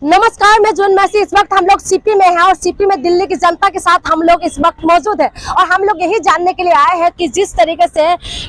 नमस्कार, मैं जून मैसी। इस वक्त हम लोग सीपी में हैं और सीपी में दिल्ली की जनता के साथ हम लोग इस वक्त मौजूद हैं और हम लोग यही जानने के लिए आए हैं कि जिस तरीके से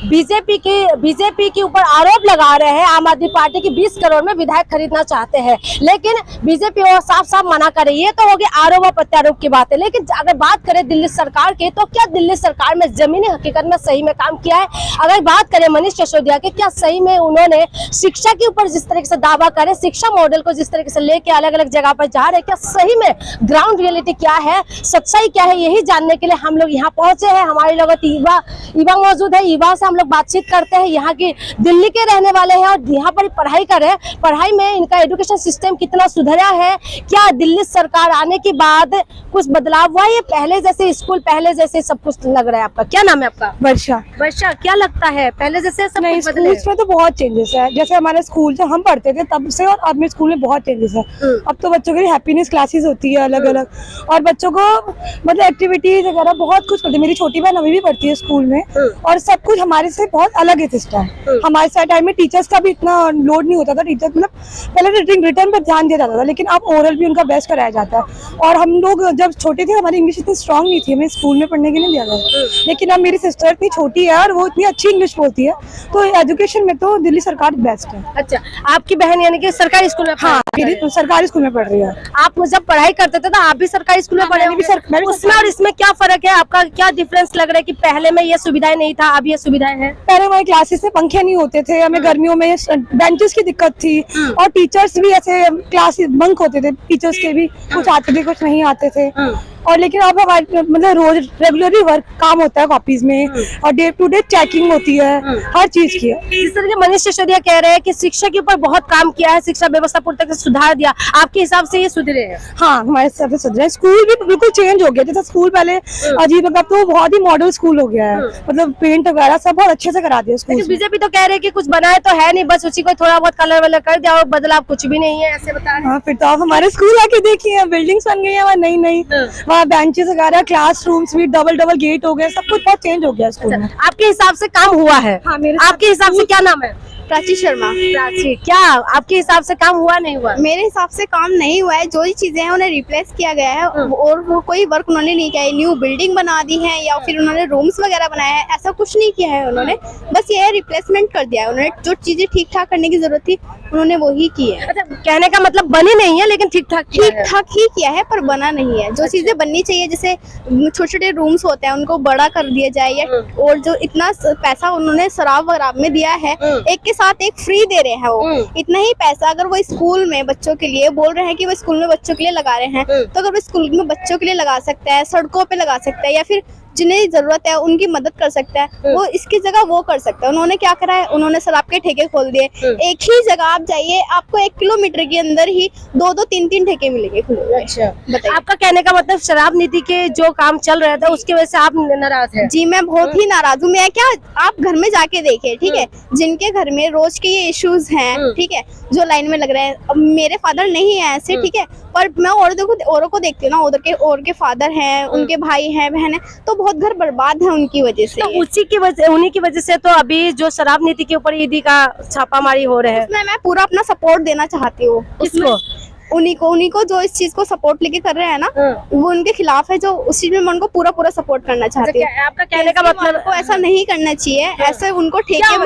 बीजेपी के ऊपर आरोप लगा रहे हैं आम आदमी पार्टी की 20 करोड़ में विधायक खरीदना चाहते हैं, लेकिन बीजेपी वो साफ साफ मना कर रही है। तो हो गई आरोप और प्रत्यारोप की बात है, लेकिन अगर बात करें दिल्ली सरकार की, तो क्या दिल्ली सरकार में जमीनी हकीकत में सही में काम किया है? अगर बात करें मनीष सिसोदिया की, क्या सही में उन्होंने शिक्षा के ऊपर जिस तरीके से दावा करे, शिक्षा मॉडल को जिस तरीके से लेके अलग अलग जगह पर जा रहे, क्या सही में ग्राउंड रियलिटी क्या है, सच्चाई क्या है, यही जानने के लिए हम लोग यहाँ पहुंचे हैं। हमारे लोग ईवा मौजूद है, ईवा से हम लोग बातचीत करते हैं। यहाँ की दिल्ली के रहने वाले हैं और यहाँ पर पढ़ाई कर रहे हैं। पढ़ाई में इनका एजुकेशन सिस्टम कितना सुधरा है, क्या दिल्ली सरकार आने के बाद कुछ बदलाव हुआ है, पहले जैसे स्कूल पहले जैसे सब कुछ लग रहा है? आपका क्या नाम है? आपका वर्षा। वर्षा, क्या लगता है पहले जैसे सब नहीं, कुछ बदले? इसमें तो बहुत चेंजेस है। जैसे हमारे स्कूल जब हम पढ़ते थे तब से और अब में स्कूल में बहुत चेंजेस है। अब तो बच्चों के लिए हैप्पीनेस क्लासेस होती है अलग अलग, और बच्चों को मतलब एक्टिविटीज वगैरह बहुत कुछ करते हैं। मेरी छोटी बहन अभी भी पढ़ती है स्कूल में और सब कुछ हमारे से बहुत अलग है सिस्टम। हमारे साथ टाइम में टीचर्स का भी इतना लोड नहीं होता था। टीचर मतलब पहले रिटर्न पर ध्यान दिया जाता था, लेकिन अब ओरल भी उनका बेस्ट कराया जाता है। और हम लोग जब छोटे थे हमारी इंग्लिश इतनी स्ट्रांग नहीं थी, हमें स्कूल में पढ़ने के लिए दिया गया, लेकिन अब मेरी सिस्टर इतनी छोटी है और वो इतनी अच्छी इंग्लिश बोलती है, तो एजुकेशन में तो दिल्ली सरकार बेस्ट है। अच्छा, आपकी बहन यानी कि सरकारी स्कूल में? हाँ, सरकारी स्कूल में पढ़ रही है। आप जब पढ़ाई करते थे तो आप भी सरकारी स्कूल में पढ़े होंगे। उसमें और इसमें क्या फर्क है? आपका क्या डिफरेंस लग रहा है कि पहले में ये सुविधाएं नहीं था, अब ये सुविधाएं हैं? पहले हमारे क्लासेस में पंखे नहीं होते थे, हमें गर्मियों में बेंचेस की दिक्कत थी, और टीचर्स भी ऐसे क्लास बंक होते थे, टीचर्स के भी कुछ आते थे कुछ नहीं आते थे। और लेकिन अब हमारे मतलब रोज रेगुलरली वर्क काम होता है कॉपीज में, और डे टू डे चेकिंग होती है हर चीज की। जिस तरह के मनीष सिसोदिया कह रहे हैं कि शिक्षा के ऊपर बहुत काम किया है, शिक्षा व्यवस्था पूरी तरह से सुधार दिया, आपके हिसाब से ये सुधरे हैं? हाँ, हमारे हिसाब से सुधरे। स्कूल भी बिल्कुल चेंज हो गया। जैसे स्कूल पहले अजीब लगा, तो बहुत ही मॉडल स्कूल हो गया है। मतलब पेंट वगैरह सब बहुत अच्छे से करा दिया स्कूल। बीजेपी तो कह रहे हैं कि कुछ बनाए तो है नहीं, बस उसी को थोड़ा बहुत कलर वलर कर दिया और बदलाव कुछ भी नहीं है, ऐसे बता रहे हैं। फिर तो आप हमारे स्कूल आके देखिए, बिल्डिंग्स बन गई है वहाँ नई नई, वहाँ बेंचेस वगैरह, क्लासरूम्स भी डबल गेट हो गए, सब कुछ बहुत चेंज हो गया स्कूल में। आपके हिसाब से काम हुआ है? हाँ, आपके हिसाब से क्या नाम है? प्राची शर्मा। प्राची, क्या आपके हिसाब से काम हुआ नहीं हुआ? मेरे हिसाब से काम नहीं हुआ है। जो भी चीजें हैं उन्हें रिप्लेस किया गया है और वो कोई वर्क उन्होंने नहीं किया है। न्यू बिल्डिंग बना दी है या फिर उन्होंने रूम्स वगैरह बनाया है, ऐसा कुछ नहीं किया है उन्होंने। बस ये रिप्लेसमेंट कर दिया है उन्होंने। जो चीजें ठीक ठाक करने की जरूरत थी उन्होंने वही की है। अच्छा, कहने का मतलब बनी नहीं है लेकिन ठीक ठाक ही किया है, पर बना नहीं है। जो चीजें बननी चाहिए, जैसे छोटे छोटे रूम्स होते हैं उनको बड़ा कर दिया जाए, या और जो इतना पैसा उन्होंने शराब वराब में दिया है, एक के साथ एक फ्री दे रहे हैं वो, इतना ही पैसा अगर वो स्कूल में बच्चों के लिए बोल रहे हैं कि वो स्कूल में बच्चों के लिए लगा रहे हैं, तो अगर वो स्कूल में बच्चों के लिए लगा सकता है, सड़कों पे लगा सकता है, या फिर जिन्हें जरूरत है उनकी मदद कर सकता है, वो इसकी जगह वो कर सकता है। उन्होंने क्या करा है, उन्होंने शराब के ठेके खोल दिए। एक ही जगह आप जाइए, आपको 1 किलोमीटर के अंदर ही 2-2, 3-3 ठेके मिलेंगे खुले। अच्छा, बताइए। आपका कहने का मतलब शराब नीति के जो काम चल रहा था उसकी वजह से आप नाराज हैं? जी, मैं बहुत ही नाराज हूँ। मैं क्या, आप घर में जाके देखिए, ठीक है, जिनके घर में रोज के ये इश्यूज हैं, ठीक है, जो लाइन में लग रहे हैं। अब मेरे फादर नहीं है ऐसे, ठीक है, पर मैं औरों को देखती हूँ ना, और के फादर हैं, उनके भाई हैं, बहन है, तो बहुत घर बर्बाद है उनकी वजह से। तो उन्हीं की वजह से तो अभी जो शराब नीति के ऊपर ईडी का छापामारी हो रहे हैं, उसमें मैं पूरा अपना सपोर्ट देना चाहती हूँ। किसको? उन्हीं को जो इस चीज को सपोर्ट लेके कर रहे हैं ना, वो उनके खिलाफ है। जो उस चीज में मैं उनको पूरा सपोर्ट करना चाहती हूँ। आपका कहने का मतलब को ऐसा नहीं करना चाहिए, ऐसे उनको ठेके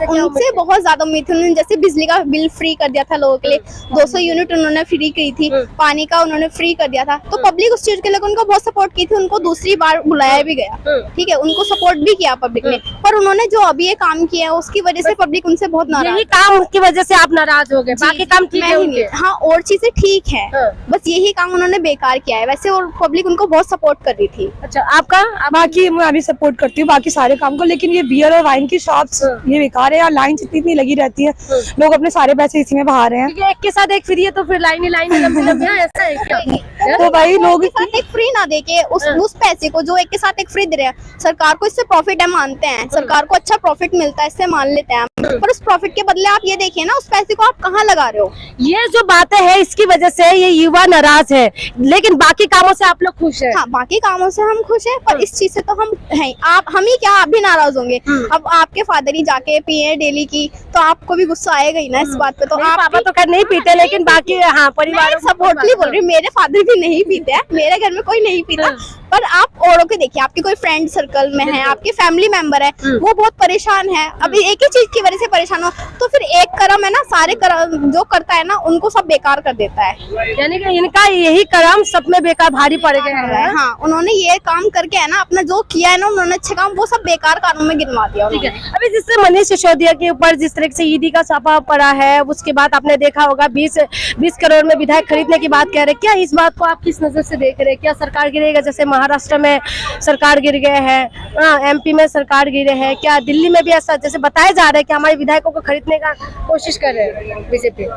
उनसे बहुत ज्यादा उम्मीद थी। उन्होंने जैसे बिजली का बिल फ्री कर दिया था लोगों के लिए, 200 यूनिट उन्होंने फ्री की थी, पानी का उन्होंने फ्री कर दिया था, तो पब्लिक उस चीज के लिए उनको बहुत सपोर्ट की थी। उनको दूसरी बार बुलाया भी गया, ठीक है, उनको सपोर्ट भी किया पब्लिक ने, पर उन्होंने जो अभी ये काम किया है उसकी वजह से पब्लिक उनसे बहुत नाराज। यही काम की वजह से आप नाराज हो गए? बाकी काम ठीक है? हाँ, और चीजें ठीक है, बस यही काम उन्होंने बेकार किया है वैसे, और पब्लिक उनको बहुत सपोर्ट कर रही थी। अच्छा, आपका? बाकी मैं भी सपोर्ट करती हूँ बाकी सारे काम को, लेकिन ये बियर और वाइन की शॉप्स ये बेकार है यार। लाइन इतनी लगी रहती है, लोग अपने सारे पैसे इसी में बहा रहे हैं। एक के साथ एक फ्री है तो फिर लाइन लंबी लंबी, ऐसा है क्या? तो भाई लोग एक साथ एक फ्री ना देके उस पैसे को जो एक के साथ एक फ्री दे रहे हैं, सरकार को इससे प्रॉफिट है मानते हैं, सरकार को अच्छा प्रॉफिट मिलता है इससे मान लेते हैं, पर उस प्रॉफिट के बदले आप ये देखिए ना उस पैसे को आप कहाँ लगा रहे हो। ये जो बातें हैं इसकी वजह से ये युवा नाराज है, लेकिन बाकी कामों से आप लोग खुश हैं। हाँ, बाकी कामों से हम खुश हैं, पर इस चीज से तो हम हैं, हम ही क्या, आप भी नाराज होंगे। अब आपके फादर ही जाके पिए डेली की, तो आपको भी गुस्सा आएगा ही ना इस बात पे। तो मेरे आप पापा तो खैर नहीं पीते, लेकिन बाकी हाँ परिवार सपोर्टली बोल रही हूँ, मेरे फादर भी नहीं पीते हैं, मेरे घर में कोई नहीं पीता, पर आप औरों के देखिए, आपके कोई फ्रेंड सर्कल में है, आपके फैमिली मेंबर है, वो बहुत परेशान है, अभी एक ही चीज की वजह से परेशान हो, तो फिर एक कर्म है ना, सारे कर्म जो करता है ना उनको सब बेकार कर देता है। यानी कि इनका यही कर्म सब में बेकार भारी पड़ गया है। हाँ, उन्होंने ये काम करके है ना, अपना जो किया है ना उन्होंने अच्छे काम, वो सब बेकार कामों में गिनवा दिया। ठीक है, अभी जिससे मनीष सिसोदिया के ऊपर जिस तरह से ईडी का छापा पड़ा है, उसके बाद आपने देखा होगा 20 करोड़ में विधायक खरीदने की बात कह रहे हैं, क्या इस बात को आप किस नजर से देख रहे हैं? क्या सरकार गिरेगा? जैसे महाराष्ट्र में सरकार गिर गए हैं, एमपी में सरकार गिरे हैं, क्या दिल्ली में भी ऐसा जैसे बताया जा रहा है कि हमारे विधायकों को खरीदने का कोशिश कर रहे हैं बीजेपी?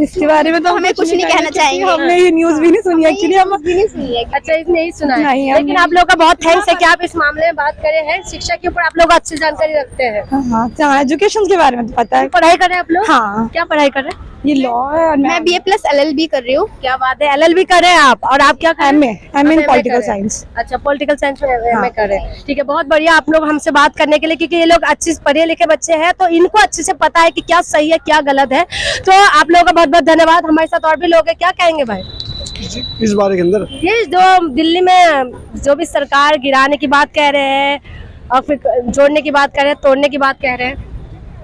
इसके बारे में तो हमें कुछ नहीं कहना चाहेंगे, हमने ये न्यूज भी नहीं सुनी एक्चुअली, हम भी नहीं सुनी है। अच्छा, इसने नहीं सुना है, नहीं, लेकिन आप लोग का बहुत थैंक्स है कि आप इस मामले में बात करे हैं। शिक्षा के ऊपर आप लोग अच्छी जानकारी रखते हैं। हाँ, एजुकेशन के बारे में तो पता है। पढ़ाई कर रहे हैं आप लोग? हाँ, क्या पढ़ाई कर रहे हैं? ये लॉ है और मैं BA+ LLB कर रही हूँ। क्या बात है, LLB कर रहे हैं आप, और आप क्या कर रहे हैं? एम इन MA पॉलिटिकल कर रहे हैं। साइंस। अच्छा, पॉलिटिकल साइंस में हाँ। MA कर रहे हैं। ठीक है, बहुत बढ़िया आप लोग हमसे बात करने के लिए, क्योंकि ये लोग अच्छे पढ़े लिखे बच्चे हैं, तो इनको अच्छे से पता है कि क्या सही है क्या गलत है। तो आप लोगों का बहुत बहुत धन्यवाद। हमारे साथ और भी लोग हैं, क्या कहेंगे भाई इस बारे के अंदर? ये जो दिल्ली में जो भी सरकार गिराने की बात कह रहे हैं और फिर जोड़ने की बात कर रहे हैं, तोड़ने की बात कह रहे हैं,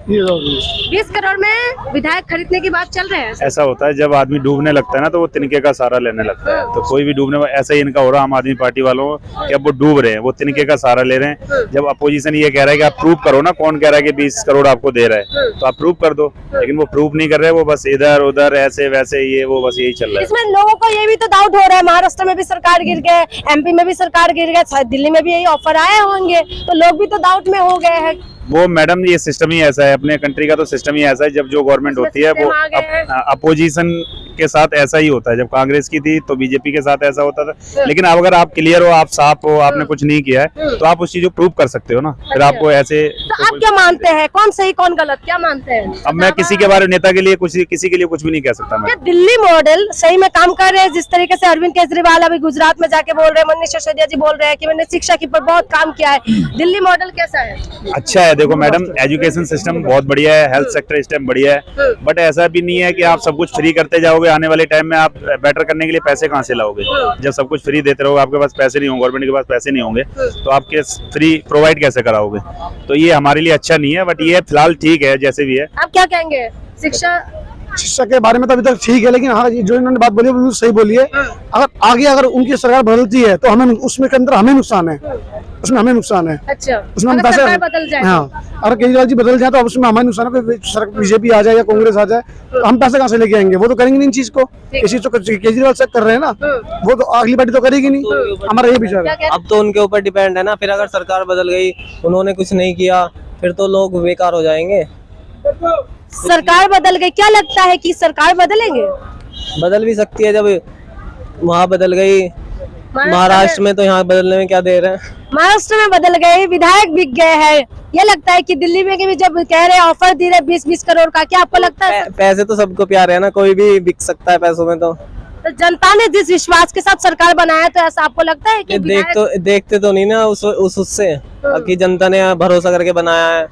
20 करोड़ में विधायक खरीदने की बात चल रहे हैं। ऐसा होता है जब आदमी डूबने लगता है ना, तो वो तिनके का सहारा लेने लगता है। तो कोई भी डूबने, ऐसा ही इनका हो रहा आम आदमी पार्टी वालों को कि अब वो डूब रहे हैं, वो तिनके का सहारा ले रहे हैं। जब अपोजिशन ये कह रहा है कि आप प्रूव करो ना, कौन कह रहा है कि 20 करोड़ आपको दे रहा है, तो आप प्रूव कर दो, लेकिन वो प्रूव नहीं कर रहे, वो बस इधर उधर ऐसे वैसे ये वो बस यही चल रहा है। इसमें लोगों को ये भी तो डाउट हो रहा है, महाराष्ट्र में भी सरकार गिर गए, MP में भी सरकार गिर गए, शायद दिल्ली में भी यही ऑफर आए होंगे, तो लोग भी तो डाउट में हो गए हैं। वो मैडम ये सिस्टम ही ऐसा है, अपने कंट्री का तो सिस्टम ही ऐसा है, जब जो गवर्नमेंट होती है वो अपोजिशन के साथ ऐसा ही होता है। जब कांग्रेस की थी तो बीजेपी के साथ ऐसा होता था, लेकिन अब अगर आप क्लियर हो, आप साफ हो, आपने कुछ नहीं किया है, तो आप उस चीज को प्रूव कर सकते हो ना। फिर आपको ऐसे तो आप क्या मानते हैं, कौन सही कौन गलत, क्या मानते हैं? अब मैं किसी के बारे में, नेता के लिए कुछ, किसी के लिए कुछ भी नहीं कह सकता मैं। क्या दिल्ली मॉडल सही में काम कर रहे हैं? जिस तरीके से अरविंद केजरीवाल अभी गुजरात में जाके बोल रहे हैं, मनीष सिसोदिया जी बोल रहे हैं कि मैंने शिक्षा के ऊपर बहुत काम किया है, दिल्ली मॉडल कैसा है? अच्छा है, देखो मैडम, एजुकेशन सिस्टम बहुत बढ़िया है, हेल्थ सेक्टर इस टाइम बढ़िया है, बट ऐसा भी नहीं है कि आप सब कुछ फ्री करते जाओगे, आने वाले टाइम में आप बेटर करने के लिए पैसे कहाँ से लाओगे? जब सब कुछ फ्री देते रहोगे, आपके पास पैसे नहीं होंगे, गवर्नमेंट के पास पैसे नहीं होंगे, तो आप फ्री प्रोवाइड कैसे कराओगे? तो ये हमारे लिए अच्छा नहीं है, बट ये फिलहाल ठीक है जैसे भी है। आप क्या कहेंगे? शिक्षा के बारे में तो अभी तक ठीक है, लेकिन हाँ, जो इन्होंने बात बोली वो सही बोली है। अगर आगे अगर उनकी सरकार बदलती है तो हमें उसमें के अंदर हमें नुकसान है, उसमें हमें नुकसान है। अच्छा, उसमें हम अगर पैसे, सरकार बदल जाए, हाँ, अगर केजरीवाल जी बदल जाए तो उसमें हमारे नुकसान है। बीजेपी आ जाए या कांग्रेस आ जाए तो हम पैसे कहाँ से लेके आएंगे? वो तो करेंगे नहीं इन चीज को, इसी तो केजरीवाल से कर रहे हैं ना, वो तो अगली पार्टी तो करेगी नहीं। हमारा ये विचार है। अब तो उनके ऊपर डिपेंड है ना, फिर अगर सरकार बदल गई, उन्होंने कुछ नहीं किया, फिर तो लोग बेकार हो जाएंगे। सरकार बदल गई, क्या लगता है कि सरकार बदलेंगे? बदल भी सकती है, जब वहाँ बदल गई महाराष्ट्र में, तो यहाँ बदलने में क्या देर है? महाराष्ट्र में बदल गए, विधायक बिक गए हैं, ये लगता है कि दिल्ली में भी जब कह रहे हैं ऑफर दे रहे 20-20 करोड़ का, क्या आपको लगता है? पैसे तो सबको प्यारे है ना, कोई भी बिक सकता है पैसों में। तो जनता ने जिस विश्वास के साथ सरकार बनाया, तो ऐसा आपको लगता है कि देखते तो नहीं ना उससे कि जनता ने भरोसा करके बनाया है।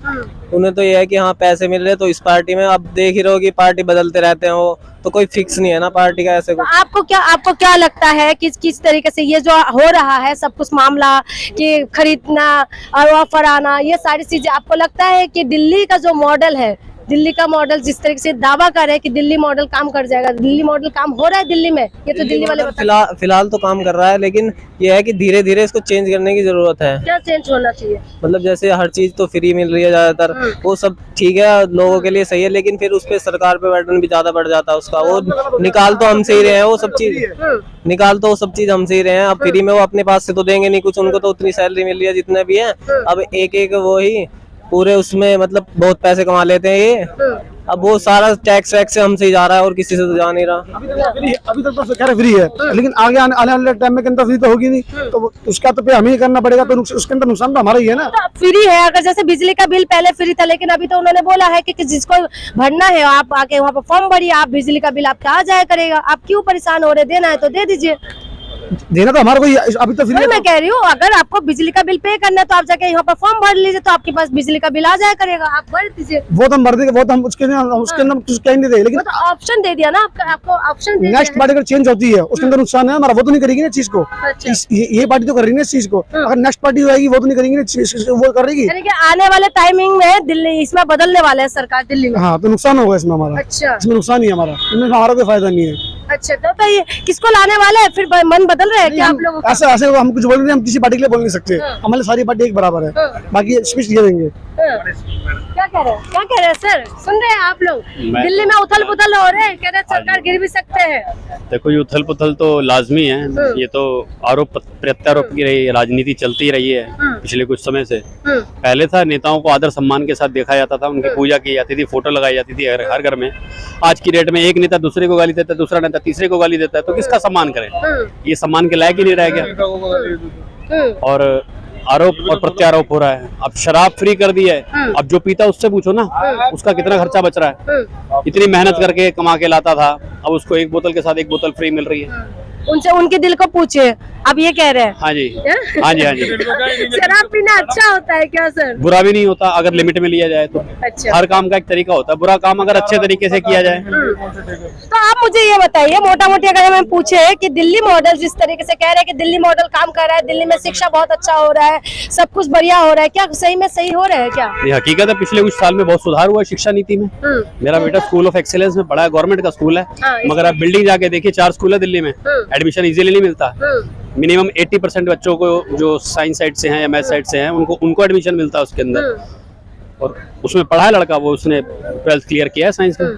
उन्हें तो ये है कि हाँ पैसे मिल रहे, तो इस पार्टी में अब देख ही रहो कि पार्टी बदलते रहते हैं, वो तो कोई फिक्स नहीं है ना पार्टी का ऐसे। तो आपको क्या लगता है कि किस तरीके से ये जो हो रहा है सब कुछ मामला, कि खरीदना और ऑफर आना, ये सारी चीजें, आपको लगता है कि दिल्ली का जो मॉडल है, दिल्ली का मॉडल जिस तरीके से दावा कर रहे हैं कि दिल्ली मॉडल काम कर जाएगा, दिल्ली मॉडल काम हो रहा है दिल्ली में? ये तो दिल्ली वाले फिलहाल तो काम कर रहा है, लेकिन ये है कि धीरे धीरे इसको चेंज करने की जरूरत है। क्या चेंज होना चाहिए? मतलब जैसे हर चीज तो फ्री मिल रही है ज्यादातर, वो सब ठीक है, लोगों के लिए सही है, लेकिन फिर उस पे सरकार पे बर्डन भी ज्यादा बढ़ जाता है उसका। वो निकाल तो हमसे ही रहे हैं, वो सब चीज हमसे ही रहे हैं। अब फ्री में वो अपने पास से तो देंगे नहीं कुछ, उनको तो उतनी सैलरी मिल रही है जितने भी है। अब एक वो ही पूरे उसमें मतलब बहुत पैसे कमा लेते हैं ये। अब वो सारा टैक्स वैक्स से हमसे ही जा रहा है और किसी से तो जा नहीं रहा। अभी तक तो खैर फ्री है, लेकिन आगे आने वाले टाइम में के अंदर फ्री तो होगी नहीं, तो उसका तो पे हमें ही करना पड़ेगा, तो उसके अंदर नुकसान तो हमारा ही है ना। तो फ्री है, अगर जैसे बिजली का बिल पहले फ्री था, लेकिन अभी तो उन्होंने बोला है कि जिसको भरना है आप आके वहाँ पर फॉर्म भरिए, आप बिजली का बिल आपका आ जाया करेगा। आप क्यों परेशान हो रहे, देना है तो दे दीजिए। देना तो हमारा कोई अभी तो फ्री वही मैं कह रही हूँ, अगर आपको बिजली का बिल पे करना है तो आप जाके यहाँ पर फॉर्म भर लीजिए, तो आपके पास बिजली का बिल आ जाया करेगा, आप भर दीजिए। वो तो हम भर देंगे, वो तो हम उसके अंदर कुछ कह नहीं दे, लेकिन वो तो ऑप्शन दे दिया ना आपको ऑप्शन दे नेक्स्ट पार्टी अगर चेंज होती है उसके अंदर नुकसान है हमारा, वो तो नहीं करेगी ना चीज को। अच्छा। ये पार्टी तो कर रही है इस चीज को, अगर नेक्स्ट पार्टी आएगी वो तो नहीं करेगी ना, वो करेगी। यानी कि आने वाले टाइमिंग में दिल्ली इसमें बदलने वाले है सरकार दिल्ली में। हाँ, तो नुकसान होगा इसमें हमारा। अच्छा, इसमें नुकसान ही है हमारा, इसमें हमारा कोई फायदा नहीं है। अच्छा, तो ये किसको लाने वाले हैं फिर, मन बदल रहे हैं क्या आप लोगों का? ऐसे हम कुछ बोल नहीं, हम किसी पार्टी के लिए बोल नहीं सकते, हमारे सारी पार्टी एक बराबर है, बाकी स्पीच ये देंगे। क्या कह रहे हैं, क्या कह रहे हैं सर, सुन रहे हैं आप लोग? दिल्ली में उथल पुथल हो रहे हैं, कह रहे सरकार गिर भी सकते हैं। देखो, ये उथल पुथल तो लाजमी है, ये तो आरोप प्रत्यारोप की रही राजनीति चलती रही है पिछले कुछ समय से। पहले था नेताओं को आदर सम्मान के साथ देखा जाता था, उनकी पूजा की जाती थी, फोटो लगाई जाती थी हर घर में। आज की डेट में एक नेता दूसरे को गाली देता है, दूसरा नेता तीसरे को गाली देता है, तो किसका सम्मान करें? ये सम्मान के लायक ही नहीं रह गया। और आरोप और प्रत्यारोप हो रहा है। अब शराब फ्री कर दी है, अब जो पीता उससे पूछो ना, उसका कितना खर्चा बच रहा है। इतनी मेहनत करके कमा के लाता था, अब उसको एक बोतल के साथ एक बोतल फ्री मिल रही है। उनसे उनके दिल को पूछे, अब ये कह रहे हैं। हाँ जी, हाँ जी, हाँ जी। शराब पीना अच्छा होता है क्या सर? बुरा भी नहीं होता अगर लिमिट में लिया जाए तो। अच्छा। हर काम का एक तरीका होता है, बुरा काम अगर अच्छे तरीके से किया जाए। तो आप मुझे ये बताइए, मोटा मोटी अगर हमें पूछे कि दिल्ली मॉडल जिस तरीके से कह रहे हैं कि दिल्ली मॉडल काम कर रहा है, दिल्ली में शिक्षा बहुत अच्छा हो रहा है, सब कुछ बढ़िया हो रहा है, क्या सही में सही हो रहा है क्या? ये हकीकत है, पिछले कुछ साल में बहुत सुधार हुआ है शिक्षा नीति में। मेरा बेटा स्कूल ऑफ एक्सीलेंस में पढ़ा है, गवर्नमेंट का स्कूल है, मगर आप बिल्डिंग जाके देखिए 4 स्कूल है दिल्ली में, एडमिशन इजीली नहीं मिलता। मिनिमम 80% बच्चों को जो साइंस साइड से हैं या मैथ साइड से हैं उनको एडमिशन मिलता है उसके अंदर। और उसमें पढ़ा है लड़का, वो उसने 12th क्लियर किया है साइंस का।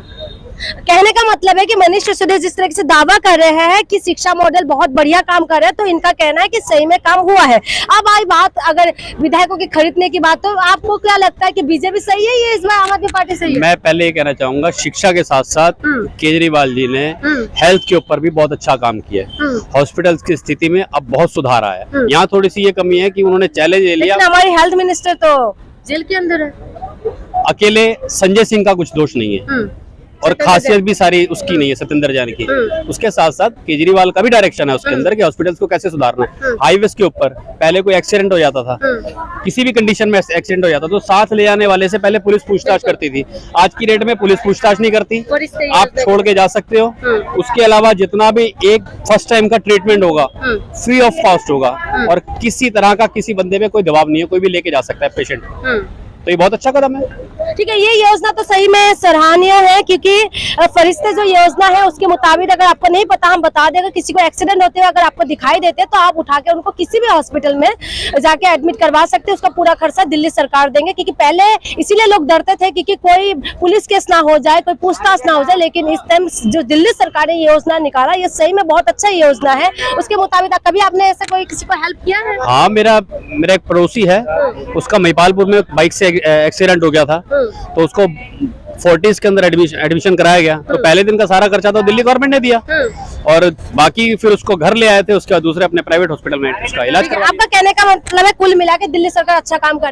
कहने का मतलब है कि मनीष सिसोदिया जिस तरह से दावा कर रहे हैं कि शिक्षा मॉडल बहुत बढ़िया काम कर रहे हैं, तो इनका कहना है कि सही में काम हुआ है। अब आई बात अगर विधायकों की खरीदने की बात, तो आपको क्या लगता है कि बीजेपी सही है या इस बार आम आदमी पार्टी सही है? मैं पहले ये कहना चाहूंगा, शिक्षा के साथ साथ केजरीवाल जी ने हेल्थ के ऊपर भी बहुत अच्छा काम किया है। हॉस्पिटल्स की स्थिति में अब बहुत सुधार आया है। यहाँ थोड़ी सी ये कमी है कि उन्होंने चैलेंज ले लिया। हमारी हेल्थ मिनिस्टर तो जेल के अंदर है। अकेले संजय सिंह का कुछ दोष नहीं है, और खासियत भी सारी उसकी नहीं है, सत्येंद्र जैन की। उसके साथ साथ केजरीवाल का भी डायरेक्शन है उसके अंदर कि हॉस्पिटल्स को कैसे सुधारना है। हाईवेज के ऊपर पहले कोई एक्सीडेंट हो जाता था, किसी भी कंडीशन में एक्सीडेंट हो जाता तो साथ ले जाने वाले से पहले पुलिस पूछताछ करती थी। आज की डेट में पुलिस पूछताछ नहीं करती, आप छोड़ के जा सकते हो। उसके अलावा जितना भी एक फर्स्ट टाइम का ट्रीटमेंट होगा फ्री ऑफ कॉस्ट होगा, और किसी तरह का किसी बंदे पे कोई दबाव नहीं है, कोई भी लेके जा सकता है पेशेंट। तो ये बहुत अच्छा कदम है। ठीक है, ये योजना तो सही में सराहनीय है, क्योंकि फरिश्ते जो योजना है उसके मुताबिक, अगर आपको नहीं पता हम बता दें, अगर किसी को एक्सीडेंट होते हुए अगर आपको दिखाई देते तो आप उठा के उनको किसी भी हॉस्पिटल में जाके एडमिट करवा सकते हैं। उसका पूरा खर्चा दिल्ली सरकार देंगे, क्योंकि पहले इसीलिए लोग डरते थे क्योंकि कोई पुलिस केस ना हो जाए, कोई पूछताछ ना हो जाए। लेकिन इस टाइम जो दिल्ली सरकार ने योजना निकाला, ये सही में बहुत अच्छा योजना है। उसके मुताबिक कभी आपने ऐसा कोई किसी को हेल्प किया है? हाँ, मेरा एक पड़ोसी है, उसका महिपालपुर में बाइक से एक्सीडेंट हो गया था, तो उसको फोर्टिस के अंदर एडमिशन कराया गया। तो पहले दिन का सारा खर्चा तो दिल्ली गवर्नमेंट ने दिया, और बाकी फिर उसको घर ले आए थे, उसके बाद दूसरे अपने प्राइवेट हॉस्पिटल में उसका इलाज करवाया। आपका कहने का मतलब है कुल मिला के दिल्ली सरकार अच्छा काम कर